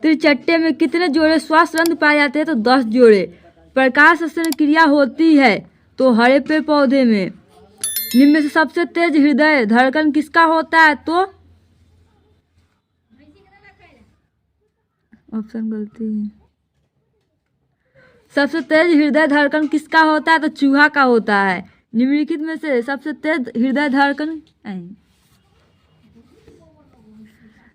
त्रिचट्टे में कितने जोड़े श्वास रंध्र पाए जाते हैं? तो 10 जोड़े। प्रकाश संश्लेषण क्रिया होती है तो हरे पेड़ पौधे में। निम्न में से सबसे तेज हृदय धड़कन किसका होता है? तो ऑप्शन गलती है। सबसे तेज हृदय धड़कन किसका होता है? तो चूहा का होता है। निम्नलिखित में से सबसे तेज हृदय धड़कन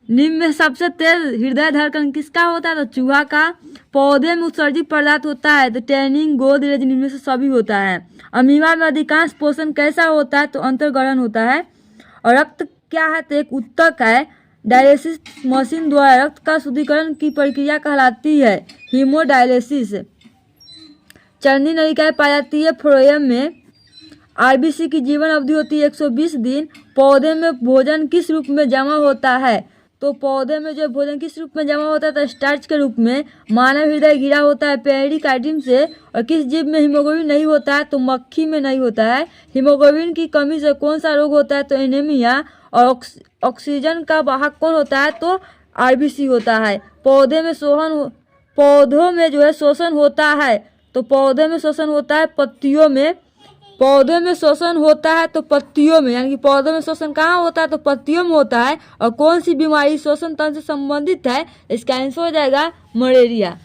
निम्न में सबसे तेज हृदय धड़कन किसका होता है? तो चूहा का। पौधे में उत्सर्जित पदार्थ होता है तो टैनिन, गोदरेज, निम्न में से सभी होता है। अमीबा में अधिकांश पोषण कैसा होता है? तो अंतर्ग्रहण होता है। और रक्त क्या है? तो एक उत्तक है। डायलिसिस मशीन द्वारा रक्त का शुद्धिकरण की प्रक्रिया कहलाती है हीमोडायलिसिस। चरनी नलिकाएं पाई जाती है फ्लोएम में। आरबीसी की जीवन अवधि होती है 120 दिन। पौधे में भोजन किस रूप में जमा होता है? तो पौधे में जो भोजन किस रूप में जमा होता है? तो स्टार्च के रूप में। मानव हृदय घिरा होता है पेरिकार्डियम से। और किस जीव में हीमोग्लोबिन नहीं होता है? तो मक्खी में नहीं होता है। हीमोग्लोबिन की कमी से कौन सा रोग होता है? तो एनीमिया। और ऑक्सीजन का वाहक कौन होता है? तो आरबीसी होता है। पौधों में जो है शोषण होता है तो पौधे में शोषण होता है पत्तियों में। पौधे में शोषण होता है तो पत्तियों में, यानी कि पौधों में शोषण कहाँ होता है? तो पत्तियों में होता है। और कौन सी बीमारी श्वसन तंत्र से संबंधित है? इसका आंसर हो जाएगा मलेरिया।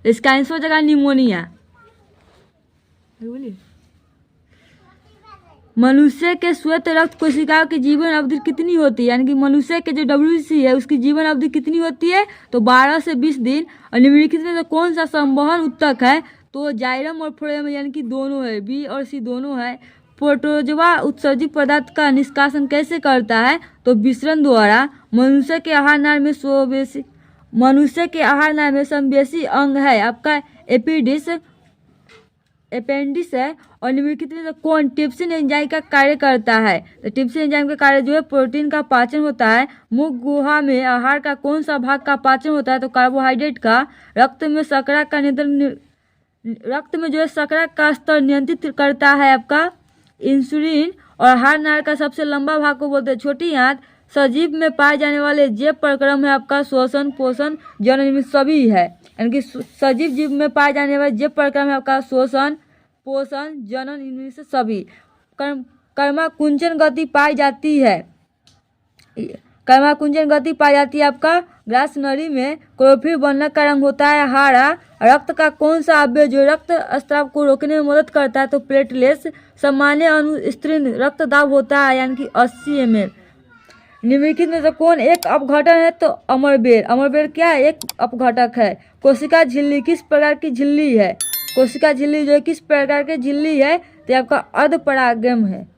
इसका आंसर हो जाएगा निमोनिया। मनुष्य के श्वेत रक्त कोशिकाओं की जीवन अवधि कितनी होती है? यानी कि मनुष्य के जो WBC है उसकी जीवन अवधि कितनी होती है? तो 12 से 20 दिन। और निम्नलिखित में से कौन सा संवहन उत्तक है? तो जाइलम और फ्लोएम, यानी कि दोनों है, बी और सी दोनों है। प्रोटोजोआ उत्सर्जित पदार्थ का निष्कासन कैसे करता है? तो विसरण द्वारा। मनुष्य के आहार नाल में समवेशी अंग है आपका अपेंडिक्स है। और निम्नलिखित में से कौन ट्रिप्सिन एंजाइम का कार्य करता है? तो ट्रिप्सिन एंजाइम का कार्य जो है प्रोटीन का पाचन होता है। मुख गुहा में आहार का कौन सा भाग का पाचन होता है? तो कार्बोहाइड्रेट का। रक्त में शर्करा जो है शर्करा का स्तर नियंत्रित करता है आपका इंसुलिन। और आहार नाल का सबसे लंबा भाग को बोलते हैं छोटी आंत। सजीव में पाए जाने वाले जैव प्रक्रम है आपका श्वसन, पोषण, जनन सभी है। यानी कि सजीव जीव में पाए जाने वाले जैव प्रक्रम है आपका श्वसन, पोषण, जनन, इनमें से सभी। कर्माकुंचन गति पाई जाती है। कर्माकुंचन गति पाई जाती है आपका ग्रास नली में। क्लोरोफिल बनने का रंग होता है हरा। रक्त का कौन सा अवयव जो रक्त स्राव को रोकने में मदद करता है? तो प्लेटलेट्स। सामान्य अनुस्तीर्ण रक्तदाब होता है, यानी कि 80 ml। निम्नलिखित में से कौन एक अपघटन है? तो अमरबेर। अमरबेर क्या है? एक अपघटक है। कोशिका झिल्ली किस प्रकार की झिल्ली है? कोशिका झिल्ली जो है किस प्रकार की झिल्ली है? तो आपका अर्धपरागम है।